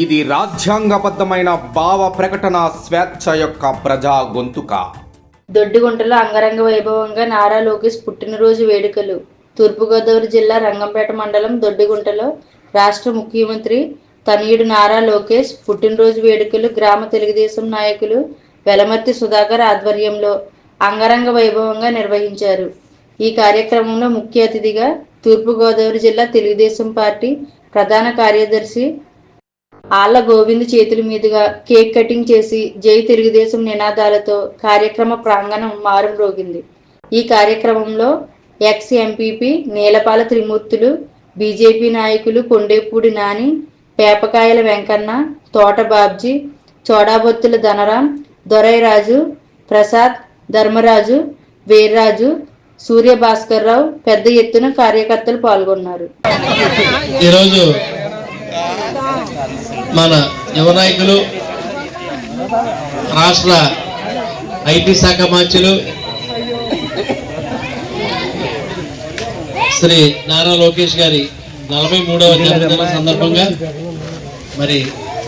ఇది రాజ్యాంగబద్ధమైన భావ ప్రకటన స్వేచ్ఛ యొక్క ప్రజా గొంతుక. దొడ్డిగుంటలో అంగరంగ వైభవంగా నారా లోకేష్ పుట్టినరోజు వేడుకలు. తూర్పుగోదావరి జిల్లా రంగంపేట మండలం దొడ్డిగుంటలో రాష్ట్ర ముఖ్యమంత్రి తనయుడు నారా లోకేష్ పుట్టినరోజు వేడుకలు గ్రామ తెలుగుదేశం నాయకులు వెలమర్తి సుధాకర్ ఆధ్వర్యంలో అంగరంగ వైభవంగా నిర్వహించారు. ఈ కార్యక్రమంలో ముఖ్య అతిథిగా తూర్పుగోదావరి జిల్లా తెలుగుదేశం పార్టీ ప్రధాన కార్యదర్శి ఆళ్ల గోవింద్ చేతుల మీదుగా కేక్ కటింగ్ చేసి జై తెలుగుదేశం నినాదాలతో కార్యక్రమ ప్రాంగణం మారుమ్రోగింది. ఈ కార్యక్రమంలో ఎక్స్ ఎంపీపీ నీలపాల త్రిమూర్తులు, బీజేపీ నాయకులు కొండేపూడి నాని, పేపకాయల వెంకన్న, తోట బాబ్జీ, చోడాబొత్తుల ధనరాం, దొరైరాజు, ప్రసాద్, ధర్మరాజు, వీర్రాజు, సూర్యభాస్కర్ రావు పెద్ద ఎత్తున కార్యకర్తలు పాల్గొన్నారు. ఈరోజు మన యువ నాయకులు రాష్ట్ర ఐటీ శాఖ మంత్రులు శ్రీ నారా లోకేష్ గారి 43వ జన్మదిన సందర్భంగా మరి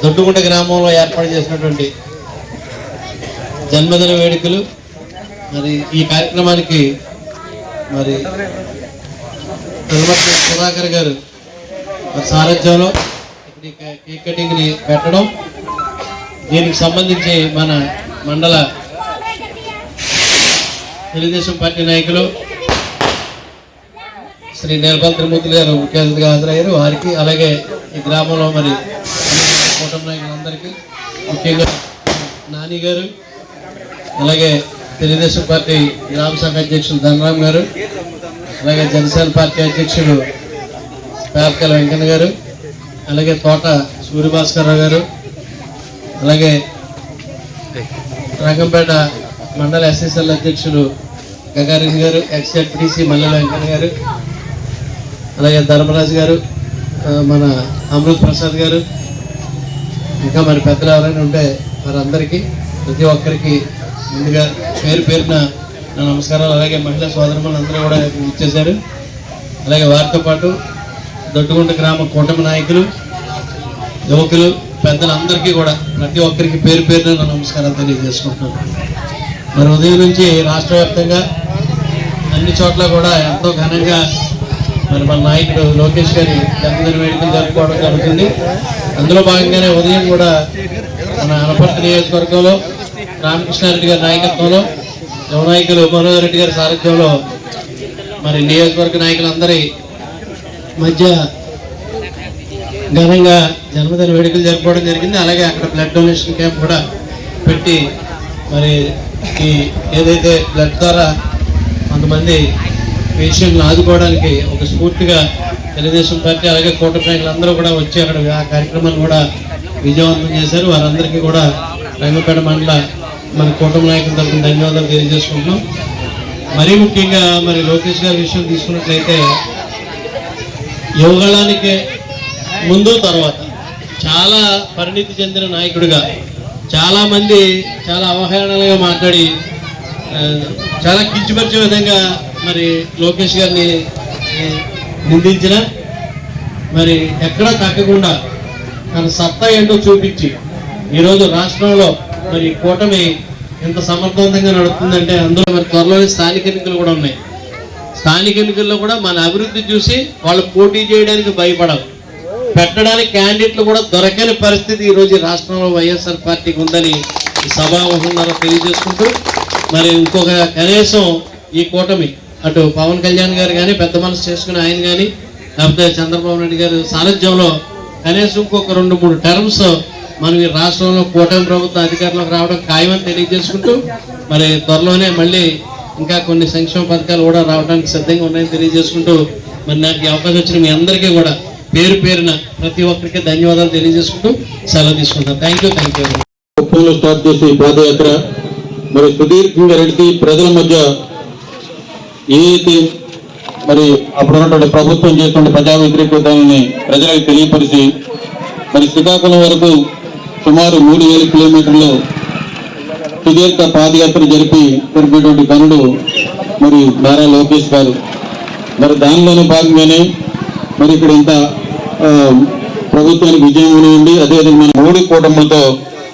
దొడ్డుగుంట గ్రామంలో ఏర్పాటు చేసినటువంటి జన్మదిన వేడుకలు. మరి ఈ కార్యక్రమానికి మరి సుధాకర్ గారు సారథ్యంలో కేక్ కటింగ్ ని పెట్టడం, దీనికి సంబంధించి మన మండల తెలుగుదేశం పార్టీ నాయకులు శ్రీ నీలపాల త్రిమూర్తులు గారు ముఖ్య అతిథిగా హాజరయ్యారు. వారికి అలాగే ఈ గ్రామంలో మరి కూటమి నాయకులందరికీ ముఖ్యంగా నాని గారు, అలాగే తెలుగుదేశం పార్టీ గ్రామ శాఖ అధ్యక్షులు ధనరాం గారు, అలాగే జనసేన పార్టీ అధ్యక్షులు పేపకాయల వెంకన్న గారు, అలాగే తోట సూర్యభాస్కర్ రావు గారు, అలాగే రంగంపేట మండల ఎస్ఎస్ఎల్ అధ్యక్షులు గగారిన్ గారు, ఎక్స్ఎల్పిసి మల్లెల వెంకన్న గారు, అలాగే ధర్మరాజు గారు, మన అమృత్ ప్రసాద్ గారు, ఇంకా మరి పెద్దలు ఎవరైనా ఉంటే వారందరికీ ప్రతి ఒక్కరికి ముందుగా పేరు పేరున నా నమస్కారాలు. అలాగే మహిళా సోదరులు అందరూ కూడా ఇచ్చేశారు. అలాగే వారితో పాటు దొడ్డుగుంట గ్రామ కూటమి నాయకులు, యువకులు, పెద్దలందరికీ కూడా ప్రతి ఒక్కరికి పేరు పేరున నా నమస్కారాలు తెలియజేసుకుంటున్నాను. మరి ఉదయం నుంచి రాష్ట్ర వ్యాప్తంగా అన్ని చోట్ల కూడా ఎంతో ఘనంగా మరి మన నాయకుడు లోకేష్ గారి జన్మదిన వేడుకలు జరుపుకోవడం జరుగుతుంది. అందులో భాగంగానే ఉదయం కూడా మన అనపర్తి నియోజకవర్గంలో రామకృష్ణారెడ్డి గారి నాయకత్వంలో, యువ నాయకులు మనోహర్ రెడ్డి గారి సారథ్యంలో మరి నియోజకవర్గ నాయకులందరి మధ్య ఘనంగా జన్మదిన వేడుకలు జరుపుకోవడం జరిగింది. అలాగే అక్కడ బ్లడ్ డొనేషన్ క్యాంప్ కూడా పెట్టి మరి ఈ ఏదైతే బ్లడ్ ద్వారా కొంతమంది పేషెంట్లను ఆదుకోవడానికి ఒక స్ఫూర్తిగా తెలుగుదేశం పార్టీ అలాగే కూటమి నాయకులందరూ కూడా వచ్చి అక్కడ ఆ కార్యక్రమాన్ని కూడా విజయవంతం చేశారు. వారందరికీ కూడా రంగంపేట మండల మన కూటమి నాయకుల తరఫున ధన్యవాదాలు తెలియజేసుకుంటున్నాం. మరీ ముఖ్యంగా మరి లోకేష్ గారి విషయం తీసుకున్నట్లయితే యువగళానికి ముందు తర్వాత చాలా పరిణితి చెందిన నాయకుడిగా చాలామంది చాలా అవహేళనగా మాట్లాడి చాలా కించపరిచే విధంగా మరి లోకేష్ గారిని నిందించిన మరి ఎక్కడా తగ్గకుండా తన సత్తా ఏంటో చూపించి ఈరోజు రాష్ట్రంలో మరి కూటమి ఎంత సమర్థవంతంగా నడుస్తుందంటే అందులో మరి త్వరలోనే స్థానిక ఎన్నికలు కూడా ఉన్నాయి. స్థానిక ఎన్నికల్లో కూడా మన అభివృద్ధి చూసి వాళ్ళు పోటీ చేయడానికి భయపడాలి, పెట్టడానికి క్యాండిడేట్లు కూడా దొరకని పరిస్థితి ఈరోజు రాష్ట్రంలో వైఎస్ఆర్ పార్టీకి ఉందని ఈ సభాముఖం ద్వారా తెలియజేసుకుంటూ మరి ఇంకొక కనీసం ఈ కూటమి అటు పవన్ కళ్యాణ్ గారు కానీ పెద్ద మనసు చేసుకుని ఆయన కానీ లేకపోతే చంద్రబాబు నాయుడు గారు సారథ్యంలో కనీసం ఇంకొక 2-3 టర్మ్స్ మనం ఈ రాష్ట్రంలో కూటమి ప్రభుత్వం అధికారంలోకి రావడం ఖాయమని తెలియజేసుకుంటూ మరి త్వరలోనే మళ్ళీ ఇంకా కొన్ని సంక్షేమ పథకాలు కూడా రావడానికి సిద్ధంగా ఉన్నాయని తెలియజేసుకుంటూ మరి నాకు ఈ అవకాశం వచ్చిన మీ అందరికీ కూడా పేరు పేరున ప్రతి ఒక్కరికి ధన్యవాదాలు తెలియజేసుకుంటూ సెలవు తీసుకుంటాను. Thank you. స్టార్ట్ చేసి పాదయాత్ర మరి సుదీర్ఘంగా నడిచి ప్రజల మధ్య ఏదైతే మరి అప్పుడు ఉన్నటువంటి ప్రభుత్వం చేస్తున్న ప్రజా వ్యతిరేకతని ప్రజలకు తెలియపరిచి మరి శ్రీకాకుళం వరకు సుమారు 3000 కిలోమీటర్లు సుదీర్ఘ పాదయాత్ర జరిపినటువంటి పనులు మరి నారా లోకేష్ గారు. మరి దానిలోని భాగంగానే మరి ఇక్కడ ఇంత ప్రభుత్వానికి విజయం ఉంది. అదేవిధంగా మన మూడు కూటములతో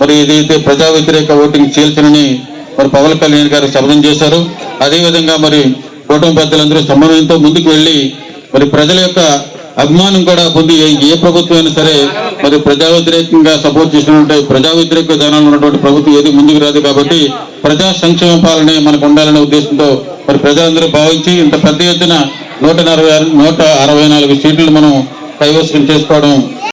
మరి ఏదైతే ప్రజా వ్యతిరేక ఓటింగ్ చీల్చనని మరి పవన్ కళ్యాణ్ గారు శపథం చేశారు. అదేవిధంగా మరి కూటమి పెద్దలందరూ సమన్వయంతో ముందుకు వెళ్ళి మరి ప్రజల యొక్క అభిమానం కూడా పొంది ఏ ప్రభుత్వం అయినా సరే మరి ప్రజా వ్యతిరేకంగా సపోర్ట్ చేసినటువంటి ప్రజా వ్యతిరేక విధానాలు ఉన్నటువంటి ప్రభుత్వం ఏది ముందుకు రాదు. కాబట్టి ప్రజా సంక్షేమ పాలనే మనకు ఉండాలనే ఉద్దేశంతో మరి ప్రజలందరూ భావించి ఇంత పెద్ద ఎత్తున 164 సీట్లు మనం కైవసం చేసుకోవడం